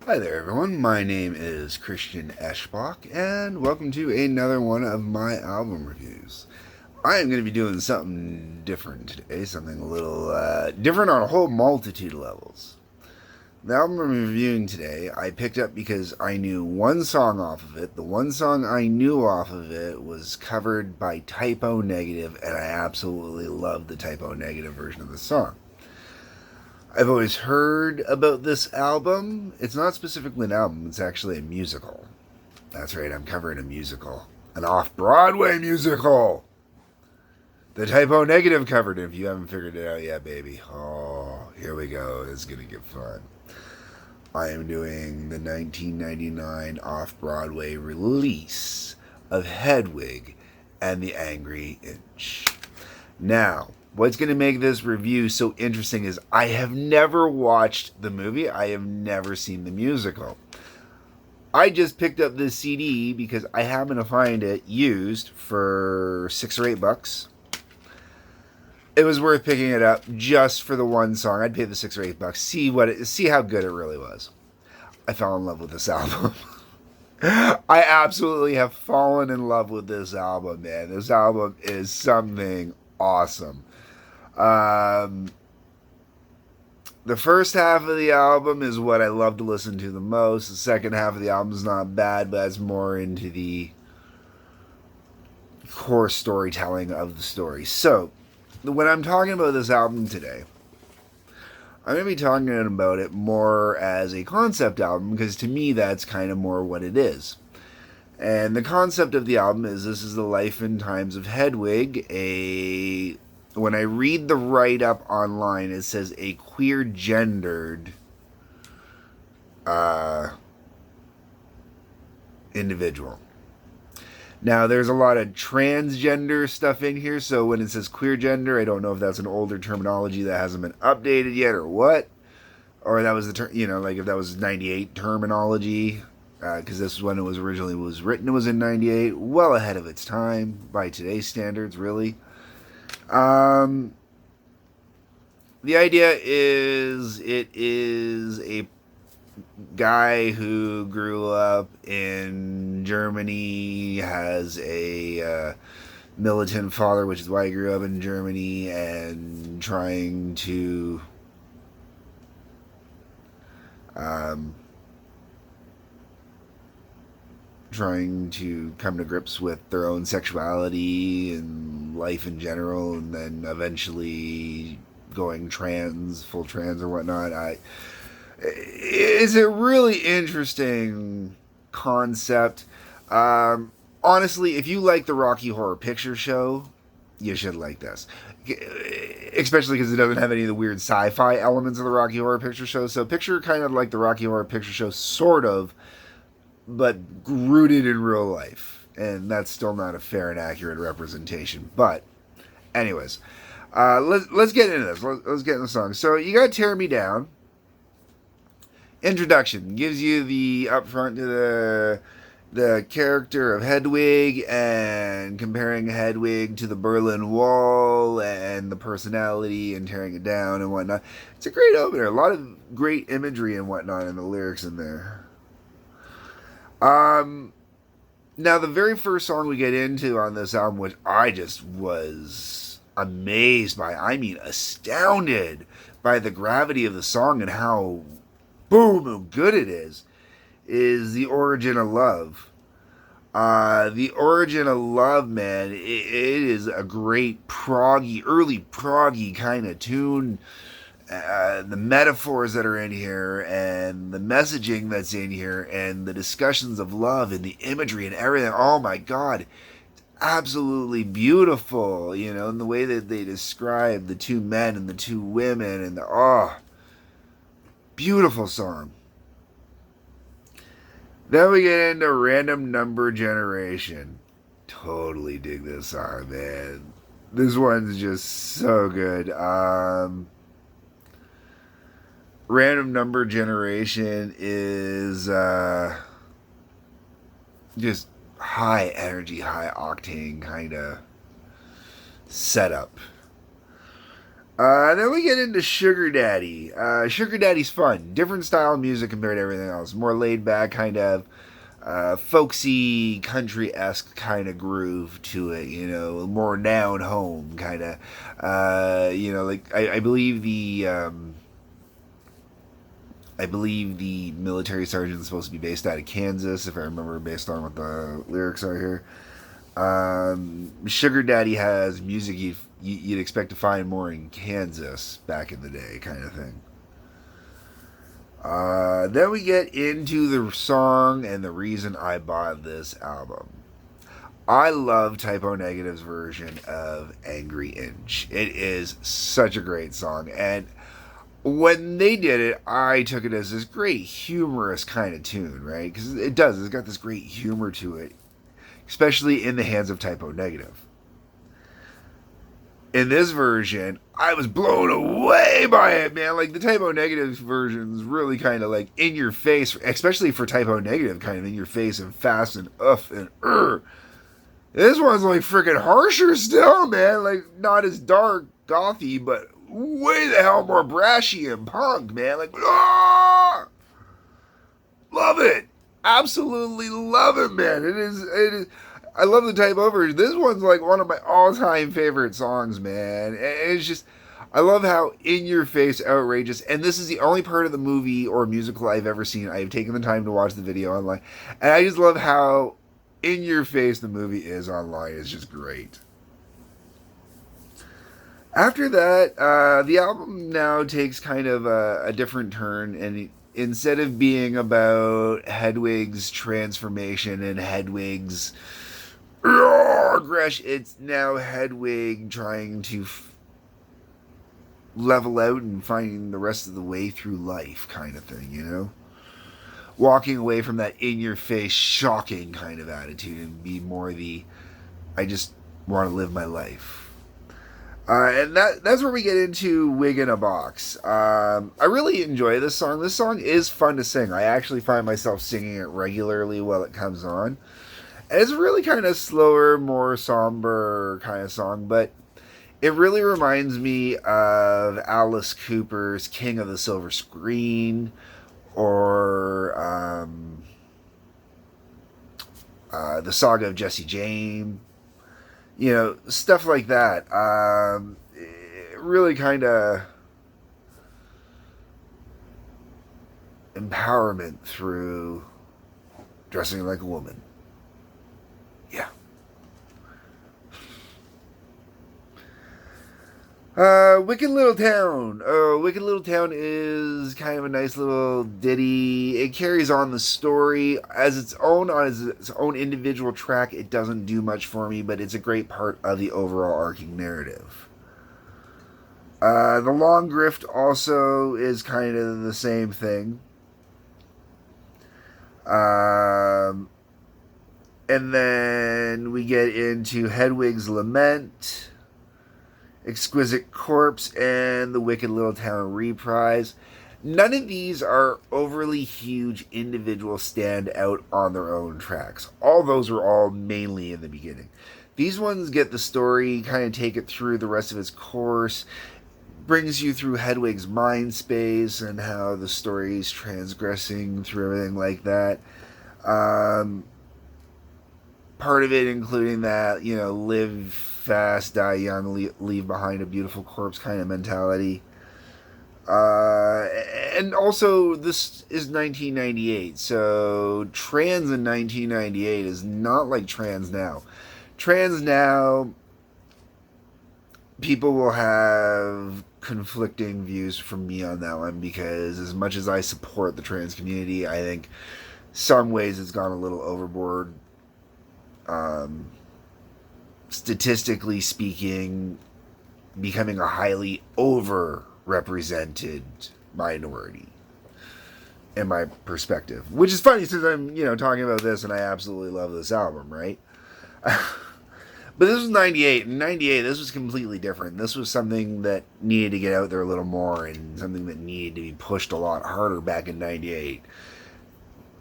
Hi there, everyone. My name is Christian Eschbach, and welcome to another one of my album reviews. I am going to be doing something different today, something a little different on a whole multitude of levels. The album I'm reviewing today, I picked up because I knew one song off of it. The one song I knew off of it was covered by Typo Negative, and I absolutely love the Typo Negative version of the song. I've always heard about this album. It's not specifically an album, it's actually a musical. That's right, I'm covering a musical. An Off Broadway musical! The Typo Negative covered it. If you haven't figured it out yet, baby. Oh, here we go. It's going to get fun. I am doing the 1999 Off Broadway release of Hedwig and the Angry Inch. Now, what's going to make this review so interesting is I have never watched the movie. I have never seen the musical. I just picked up this CD because I happen to find it used for $6 or $8. It was worth picking it up just for the one song. I'd pay the $6 or $8. See how good it really was. I fell in love with this album. I absolutely have fallen in love with this album, man. This album is something awesome. Um, the first half of the album is what I love to listen to the most. The second half of the album is not bad, but it's more into the core storytelling of the story. So, when I'm talking about this album today, I'm going to be talking about it more as a concept album because to me that's kind of more what it is. And the concept of the album is this is the life and times of Hedwig, when I read the write-up online, it says a queer-gendered individual. Now, there's a lot of transgender stuff in here, so when it says queer gender, I don't know if that's an older terminology that hasn't been updated yet or what. Or that was the term, like if that was 98 terminology, because this is when it was originally was written. It was in 98, well ahead of its time by today's standards, really. The idea is it is a guy who grew up in Germany, has a militant father, which is why he grew up in Germany, and um, trying to come to grips with their own sexuality and life in general, and then eventually going trans, full trans or whatnot. It's a really interesting concept. Honestly, if you like the Rocky Horror Picture Show, you should like this. Especially because it doesn't have any of the weird sci-fi elements of the Rocky Horror Picture Show. So picture kind of like the Rocky Horror Picture Show, sort of, but rooted in real life. And that's still not a fair and accurate representation. But, anyways, let's get into this. Let's get into the song. So you got Tear Me Down. Introduction gives you the upfront to the character of Hedwig and comparing Hedwig to the Berlin Wall and the personality and tearing it down and whatnot. It's a great opener. A lot of great imagery and whatnot in the lyrics in there. Now the very first song we get into on this album, which I just was amazed by, I mean astounded by the gravity of the song and how boom good it is The Origin of Love. The Origin of Love, man, it is a great early proggy kind of tune. The metaphors that are in here and the messaging that's in here and the discussions of love and the imagery and everything. Oh my God. Absolutely beautiful, and the way that they describe the two men and the two women and beautiful song. Then we get into Random Number Generation. Totally dig this song, man. This one's just so good. Random Number Generation is just high energy, high octane kind of setup. Then we get into Sugar Daddy. Sugar Daddy's fun. Different style of music compared to everything else. More laid back, kind of folksy, country-esque kind of groove to it, you know, more down home kind of, like I believe the military sergeant is supposed to be based out of Kansas, if I remember, based on what the lyrics are here. Sugar Daddy has music you'd expect to find more in Kansas back in the day, kind of thing. Then we get into the song and the reason I bought this album. I love Typo Negative's version of Angry Inch. It is such a great song, and when they did it, I took it as this great humorous kind of tune, right? Because it does. It's got this great humor to it, especially in the hands of Typo Negative. In this version, I was blown away by it, man. Like, the Typo Negative version is really kind of like in your face, especially for Typo Negative, kind of in your face and fast and and This one's like freaking harsher still, man. Like, not as dark, gothy, but way the hell more brashy and punk, man. Like, love it. Absolutely love it, man. It is. I love the Typo version. This one's like one of my all-time favorite songs, man. And it's just, I love how in-your-face outrageous, and this is the only part of the movie or musical I've ever seen. I have taken the time to watch the video online, and I just love how in-your-face the movie is online. It's just great. After that, the album now takes kind of a different turn, and instead of being about Hedwig's transformation and Hedwig's aggression, it's now Hedwig trying to level out and finding the rest of the way through life, kind of thing, you know? Walking away from that in-your-face, shocking kind of attitude and be more the, I just want to live my life. And that's where we get into Wig in a Box. I really enjoy this song. This song is fun to sing. I actually find myself singing it regularly while it comes on. And it's a really kind of slower, more somber kind of song, but it really reminds me of Alice Cooper's King of the Silver Screen, or the Saga of Jesse James. You know, stuff like that. Really kind of empowerment through dressing like a woman. Yeah. Wicked Little Town. Wicked Little Town is kind of a nice little ditty. It carries on the story as its own individual track. It doesn't do much for me, but it's a great part of the overall arcing narrative. The Long Grift also is kind of the same thing. And then we get into Hedwig's Lament, Exquisite Corpse, and the Wicked Little Town Reprise. None of these are overly huge individual stand out on their own tracks. All those were all mainly in the beginning. These ones get the story, kind of take it through the rest of its course, brings you through Hedwig's mind space and how the story's transgressing through everything like that. Part of it including that, you know, live fast, die young, leave behind a beautiful corpse kind of mentality. And also, this is 1998, so trans in 1998 is not like trans now. Trans now, people will have conflicting views from me on that one, because as much as I support the trans community, I think some ways it's gone a little overboard. Statistically speaking, becoming a highly overrepresented minority, in my perspective. Which is funny, since I'm, talking about this and I absolutely love this album, right? But this was 98. In 98, this was completely different. This was something that needed to get out there a little more, and something that needed to be pushed a lot harder back in 98.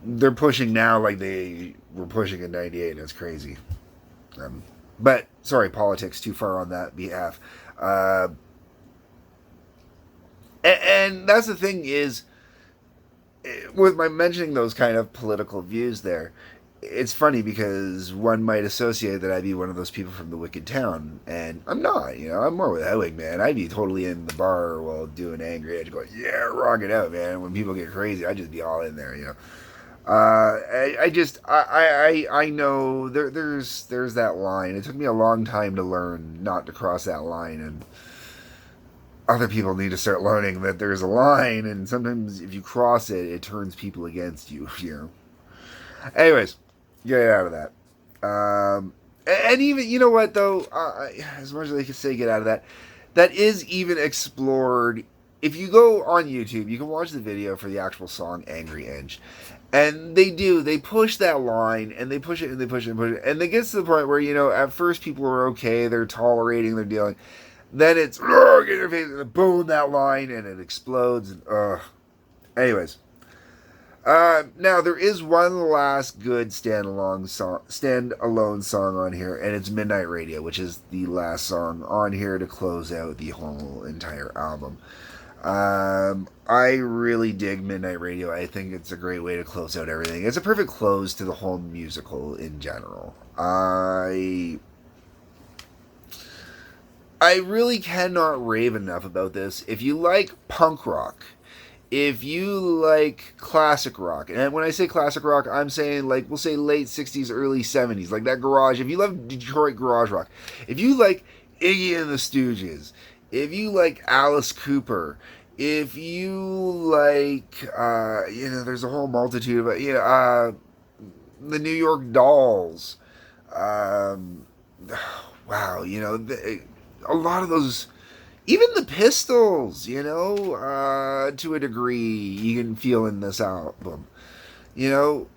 They're pushing now like they were pushing in 98, and it's crazy. But, sorry, politics, too far on that behalf. And that's the thing is, with my mentioning those kind of political views there, it's funny because one might associate that I'd be one of those people from the Wicked Town, and I'm not. You know, I'm more with Hedwig, man. I'd be totally in the bar while doing Angry Edge, going, "Yeah, rock it out, man." When people get crazy, I'd just be all in there, you know. I know there's that line. It took me a long time to learn not to cross that line, and other people need to start learning that there's a line, and sometimes if you cross it, it turns people against you. You know. Anyways, get out of that. And even you know what though, as much as I can say, get out of that. That is even explored. If you go on YouTube, you can watch the video for the actual song "Angry Edge," and they push that line, and they push it, and they push it, and push it, and it gets to the point where, you know, at first people are okay, they're tolerating, they're dealing. Then it's get your face, and boom, that line, and it explodes, and anyways. Now there is one last good standalone song on here, and it's "Midnight Radio," which is the last song on here to close out the whole entire album. I really dig "Midnight Radio." I think it's a great way to close out everything. It's a perfect close to the whole musical in general. I really cannot rave enough about this. If you like punk rock, if you like classic rock, and when I say classic rock, I'm saying, like, we'll say late 60s, early 70s, like that garage. If you love Detroit garage rock, if you like Iggy and the Stooges, if you like Alice Cooper, if you like, you know, there's a whole multitude of, you know, the New York Dolls, um, wow, you know, a lot of those, even the Pistols, you know, to a degree, you can feel in this album. You know,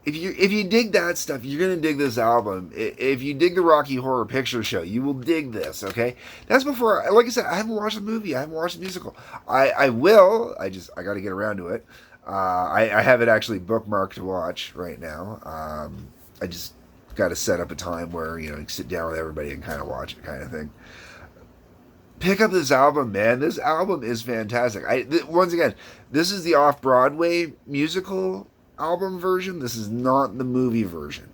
if you dig that stuff, you're gonna dig this album. If you dig the Rocky Horror Picture Show, you will dig this. Okay, that's before. Like I said, I haven't watched the movie. I haven't watched the musical. I will. I got to get around to it. I have it actually bookmarked to watch right now. I just got to set up a time where, you know, you can sit down with everybody and kind of watch it, kind of thing. Pick up this album, man. This album is fantastic. Once again, this is the Off Broadway musical album version. This is not the movie version.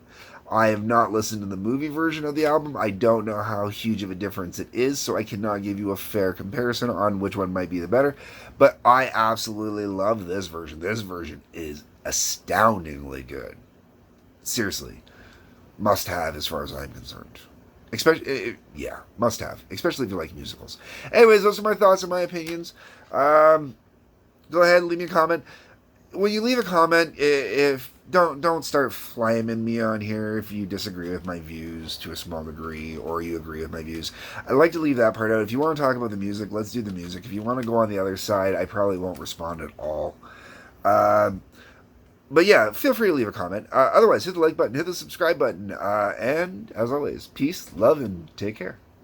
I have not listened to the movie version of the album. I don't know how huge of a difference it is, so I cannot give you a fair comparison on which one might be the better. But I absolutely love this version. This version is astoundingly good. Seriously, must have as far as I'm concerned. Especially, yeah, must have. Especially if you like musicals. Anyways, those are my thoughts and my opinions. Go ahead and leave me a comment. When you leave a comment, if don't start flaming me on here if you disagree with my views to a small degree, or you agree with my views. I like to leave that part out. If you want to talk about the music, let's do the music. If you want to go on the other side, I probably won't respond at all. But yeah, feel free to leave a comment. Otherwise, hit the like button, hit the subscribe button, and as always, peace, love, and take care.